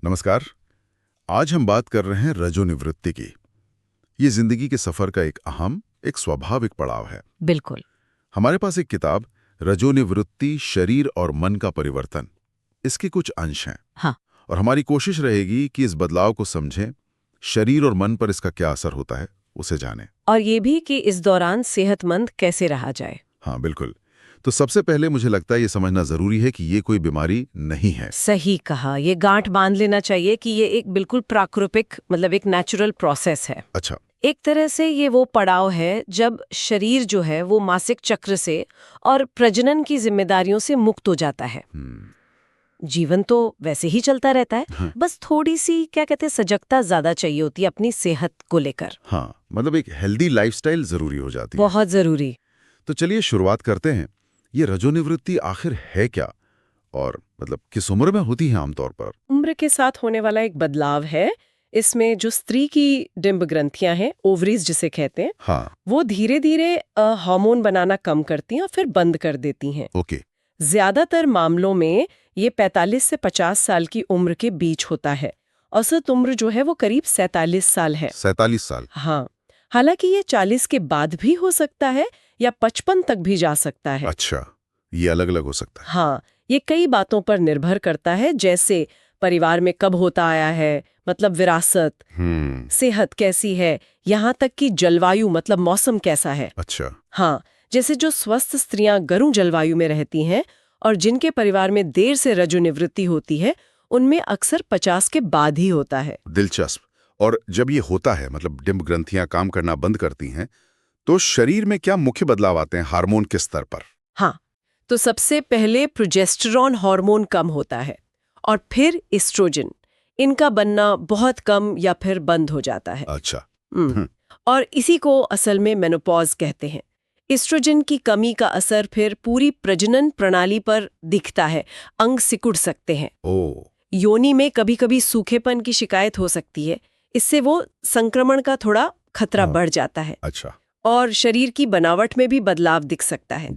नमस्कार। आज हम बात कर रहे हैं रजोनिवृत्ति की। ये जिंदगी के सफर का एक स्वाभाविक पड़ाव है। बिल्कुल। हमारे पास एक किताब रजोनिवृत्ति शरीर और मन का परिवर्तन, इसके कुछ अंश हैं। हाँ। और हमारी कोशिश रहेगी कि इस बदलाव को समझें, शरीर और मन पर इसका क्या असर होता है उसे जानें। और ये भी कि इस दौरान सेहतमंद कैसे रहा जाए। हाँ बिल्कुल। तो सबसे पहले मुझे लगता है ये समझना जरूरी है कि ये कोई बीमारी नहीं है। सही कहा, ये गांठ बांध लेना चाहिए कि ये एक बिल्कुल प्राकृतिक एक नेचुरल प्रोसेस है। अच्छा। एक तरह से ये वो पड़ाव है जब शरीर जो है वो मासिक चक्र से और प्रजनन की जिम्मेदारियों से मुक्त हो जाता है। जीवन तो वैसे ही चलता रहता है। हाँ। बस थोड़ी सी क्या कहते हैं सजगता ज्यादा चाहिए होती है अपनी सेहत को लेकर। हाँ, मतलब एक हेल्दी लाइफस्टाइल जरूरी हो जाती है। बहुत जरूरी। तो चलिए शुरुआत करते हैं। ये रजोनिवृत्ति आखिर है क्या, और किस उम्र में होती है आमतौर पर? उम्र के साथ होने वाला एक बदलाव है। इसमें जो स्त्री की डिंब ग्रंथियां हैं, ओवरीज जिसे कहते हैं, हाँ। वो धीरे धीरे हार्मोन बनाना कम करती हैं और फिर बंद कर देती हैं। ओके। ज्यादातर मामलों में ये 45 से 50 साल की उम्र के बीच होता है। औसत उम्र जो है वो करीब 47 साल है। 47 साल? हाँ, हालांकि ये 40 के बाद भी हो सकता है या 55 तक भी जा सकता है। अच्छा, ये अलग अलग हो सकता है। हाँ, ये कई बातों पर निर्भर करता है, जैसे परिवार में कब होता आया है, विरासत, सेहत कैसी है, यहाँ तक कि जलवायु मौसम कैसा है। अच्छा। हाँ, जैसे जो स्वस्थ स्त्रियां गर्म जलवायु में रहती हैं और जिनके परिवार में देर से रजोनिवृत्ति होती है, उनमें अक्सर 50 के बाद ही होता है। दिलचस्प। और जब ये होता है, डिंब ग्रंथियां काम करना बंद करती हैं, तो शरीर में क्या मुख्य बदलाव आते हैं हार्मोन के स्तर पर? हाँ, तो सबसे पहले प्रोजेस्टेरॉन हार्मोन कम होता है और फिर एस्ट्रोजन। इनका बनना बहुत कम या फिर बंद हो जाता है। अच्छा। और इसी को असल में मेनोपॉज कहते हैं। एस्ट्रोजन की कमी का असर फिर पूरी प्रजनन प्रणाली पर दिखता है। अंग सिकुड़ सकते हैं। योनि में कभी कभी सूखेपन की शिकायत हो सकती है। इससे वो संक्रमण का थोड़ा खतरा बढ़ जाता है। अच्छा। और शरीर की बनावट में भी बदलाव दिख सकता है।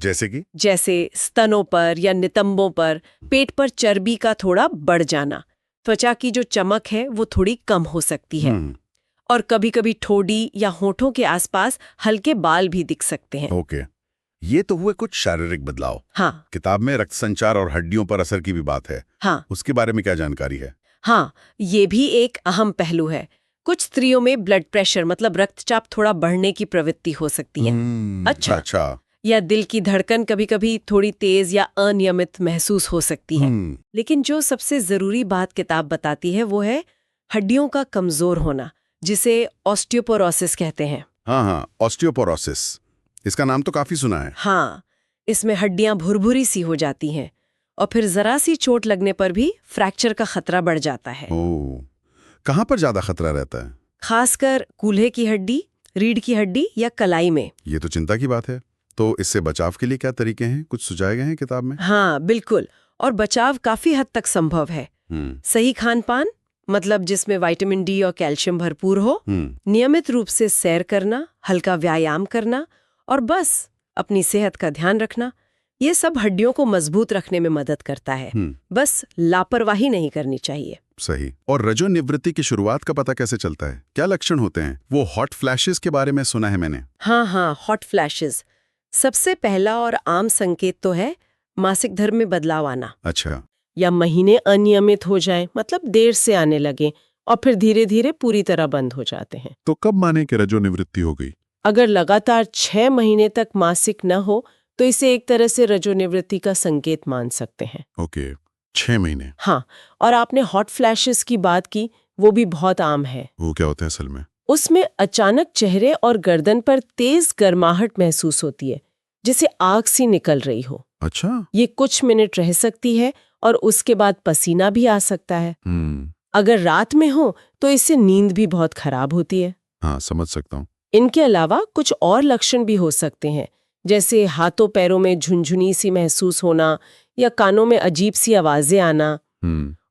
जैसे स्तनों पर या नितंबों पर, पेट पर चर्बी का थोड़ा बढ़ जाना, त्वचा की जो चमक है वो थोड़ी कम हो सकती है, और कभी कभी ठोड़ी या होठों के आसपास हल्के बाल भी दिख सकते हैं। ओके। ये तो हुए कुछ शारीरिक बदलाव। हाँ। किताब में रक्त संचार और हड्डियों पर असर की भी बात है। हाँ। उसके बारे में क्या जानकारी है? हाँ, ये भी एक अहम पहलू है। कुछ स्त्रियों में ब्लड प्रेशर रक्तचाप थोड़ा बढ़ने की प्रवृत्ति हो सकती है। अच्छा। या दिल की धड़कन कभी कभी थोड़ी तेज या अनियमित महसूस हो सकती है। लेकिन जो सबसे जरूरी बात किताब बताती है वो है हड्डियों का कमजोर होना, जिसे ऑस्टियोपोरोसिस कहते हैं। हाँ, ऑस्टियोपोरोसिस, इसका नाम तो काफी सुना है। हाँ, इसमें हड्डियां भुरभुरी सी हो जाती हैं और फिर जरा सी चोट लगने पर भी फ्रैक्चर का खतरा बढ़ जाता है। कहाँ पर ज्यादा खतरा रहता है? खासकर कूल्हे की हड्डी, रीढ़ की हड्डी या कलाई में। ये तो चिंता की बात है। तो इससे बचाव के लिए क्या तरीके हैं, कुछ सुझाए गए हैं किताब में? हाँ बिल्कुल, और बचाव काफी हद तक संभव है। सही खान पान, जिसमें विटामिन डी और कैल्शियम भरपूर हो, नियमित रूप से सैर करना, हल्का व्यायाम करना और बस अपनी सेहत का ध्यान रखना, ये सब हड्डियों को मजबूत रखने में मदद करता है। बस लापरवाही नहीं करनी चाहिए। सही। और रजोनिवृत्ति की शुरुआत का पता कैसे चलता है? क्या लक्षण होते हैं? वो हॉट फ्लैशेस के बारे में सुना है मैंने। हाँ, हॉट फ्लैशेस सबसे पहला और आम संकेत तो है मासिक धर्म में बदलाव आना। अच्छा। या महीने अनियमित हो जाएं, देर से आने लगे और फिर धीरे धीरे पूरी तरह बंद हो जाते हैं। तो कब माने कि रजोनिवृत्ति हो गई? अगर लगातार 6 महीने तक मासिक न हो तो इसे एक तरह से रजोनिवृत्ति का संकेत मान सकते हैं। ओके, 6 महीने। हाँ, और आपने हॉट फ्लैशेस की बात की, वो भी बहुत आम है। वो क्या होता है असल में? उसमें अचानक चेहरे और गर्दन पर तेज गर्माहट महसूस होती है, जैसे आग सी निकल रही हो। अच्छा। ये कुछ मिनट रह सकती है और उसके बाद पसीना भी आ सकता है। अगर रात में हो तो इससे नींद भी बहुत खराब होती है। हाँ, समझ सकता हूँ। इनके अलावा कुछ और लक्षण भी हो सकते हैं, जैसे हाथों पैरों में झुनझुनी सी महसूस होना या कानों में अजीब सी आवाजें आना।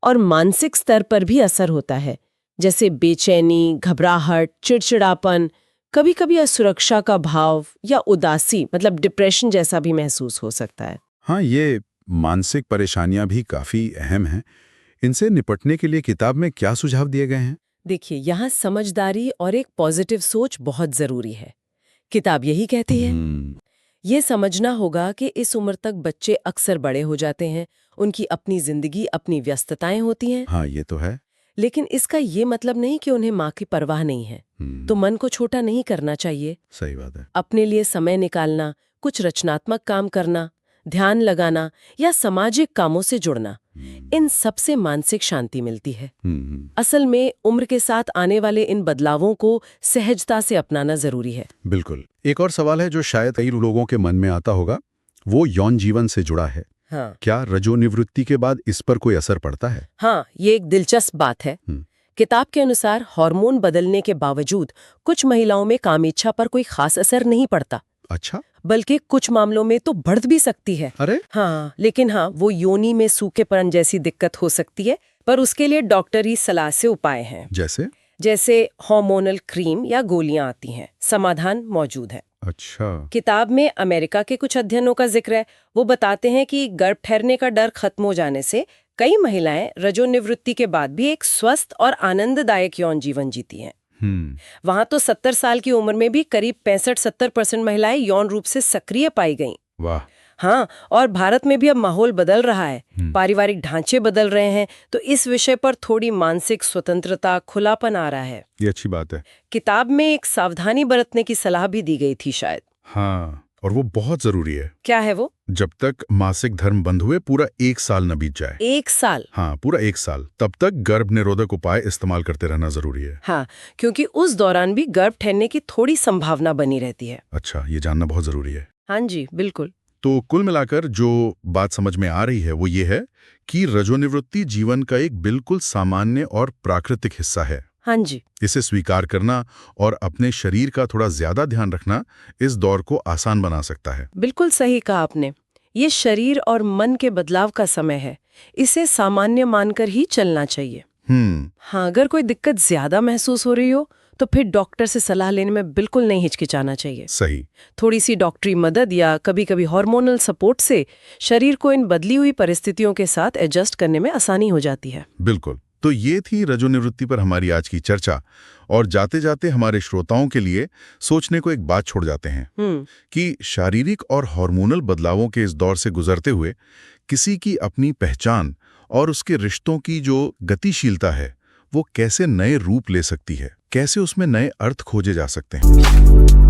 और मानसिक स्तर पर भी असर होता है, जैसे बेचैनी, घबराहट, चिड़चिड़ापन, कभी कभी असुरक्षा का भाव या उदासी डिप्रेशन जैसा भी महसूस हो सकता है। हाँ, ये मानसिक परेशानियां भी काफी अहम हैं। इनसे निपटने के लिए किताब में क्या सुझाव दिए गए हैं? देखिए, यहाँ समझदारी और एक पॉजिटिव सोच बहुत जरूरी है। किताब यही कहती है। ये समझना होगा कि इस उम्र तक बच्चे अक्सर बड़े हो जाते हैं, उनकी अपनी जिंदगी, अपनी व्यस्तताएं होती हैं। हाँ, ये तो है। लेकिन इसका ये मतलब नहीं कि उन्हें माँ की परवाह नहीं है। तो मन को छोटा नहीं करना चाहिए। सही बात है। अपने लिए समय निकालना, कुछ रचनात्मक काम करना, ध्यान लगाना या सामाजिक कामों से जुड़ना, इन सब से मानसिक शांति मिलती है। असल में उम्र के साथ आने वाले इन बदलावों को सहजता से अपनाना जरूरी है। बिल्कुल। एक और सवाल है जो शायद कई लोगों के मन में आता होगा, वो यौन जीवन से जुड़ा है। हाँ, क्या रजोनिवृत्ति के बाद इस पर कोई असर पड़ता है? हाँ, ये एक दिलचस्प बात है। किताब के अनुसार हार्मोन बदलने के बावजूद कुछ महिलाओं में कामेच्छा पर कोई खास असर नहीं पड़ता। अच्छा। बल्कि कुछ मामलों में तो बढ़ भी सकती है। अरे, हाँ, लेकिन हाँ, वो योनि में सूखेपन जैसी दिक्कत हो सकती है, पर उसके लिए डॉक्टरी सलाह से उपाय हैं। जैसे हार्मोनल क्रीम या गोलियां आती हैं, समाधान मौजूद है। अच्छा। किताब में अमेरिका के कुछ अध्ययनों का जिक्र है। वो बताते हैं कि गर्भ ठहरने का डर खत्म हो जाने से कई महिलाएं रजोनिवृत्ति के बाद भी एक स्वस्थ और आनंददायक यौन जीवन जीती हैं। वहां तो 70 साल की उम्र में भी करीब 65-70% महिलाएं यौन रूप से सक्रिय पाई गईं। वाह। हाँ, और भारत में भी अब माहौल बदल रहा है, पारिवारिक ढांचे बदल रहे हैं, तो इस विषय पर थोड़ी मानसिक स्वतंत्रता, खुलापन आ रहा है। ये अच्छी बात है। किताब में एक सावधानी बरतने की सलाह भी दी गई थी शायद। हाँ, और वो बहुत जरूरी है। क्या है वो? जब तक मासिक धर्म बंद हुए पूरा 1 साल न बीत जाए। 1 साल? हाँ, पूरा 1 साल। तब तक गर्भ निरोधक उपाय इस्तेमाल करते रहना जरूरी है। हाँ, क्योंकि उस दौरान भी गर्भ ठहरने की थोड़ी संभावना बनी रहती है। अच्छा, ये जानना बहुत जरूरी है। हाँ जी, बिल्कुल। तो कुल मिलाकर जो बात समझ में आ रही है वो ये है कि रजोनिवृत्ति जीवन का एक बिल्कुल सामान्य और प्राकृतिक हिस्सा है। हाँ जी। इसे स्वीकार करना और अपने शरीर का थोड़ा ज्यादा ध्यान रखना इस दौर को आसान बना सकता है। बिल्कुल सही कहा आपने। ये शरीर और मन के बदलाव का समय है, इसे सामान्य मानकर ही चलना चाहिए। हाँ, अगर कोई दिक्कत ज्यादा महसूस हो रही हो तो फिर डॉक्टर से सलाह लेने में बिल्कुल नहीं हिचकिचाना चाहिए। सही। थोड़ी सी डॉक्टरी मदद या कभी-कभी हार्मोनल सपोर्ट से शरीर को इन बदली हुई परिस्थितियों के साथ एडजस्ट करने में आसानी हो जाती है। बिल्कुल। तो ये थी रजोनिवृत्ति पर हमारी आज की चर्चा, और जाते जाते हमारे श्रोताओं के लिए सोचने को एक बात छोड़ जाते हैं कि शारीरिक और हार्मोनल बदलावों के इस दौर से गुजरते हुए किसी की अपनी पहचान और उसके रिश्तों की जो गतिशीलता है वो कैसे नए रूप ले सकती है, कैसे उसमें नए अर्थ खोजे जा सकते हैं।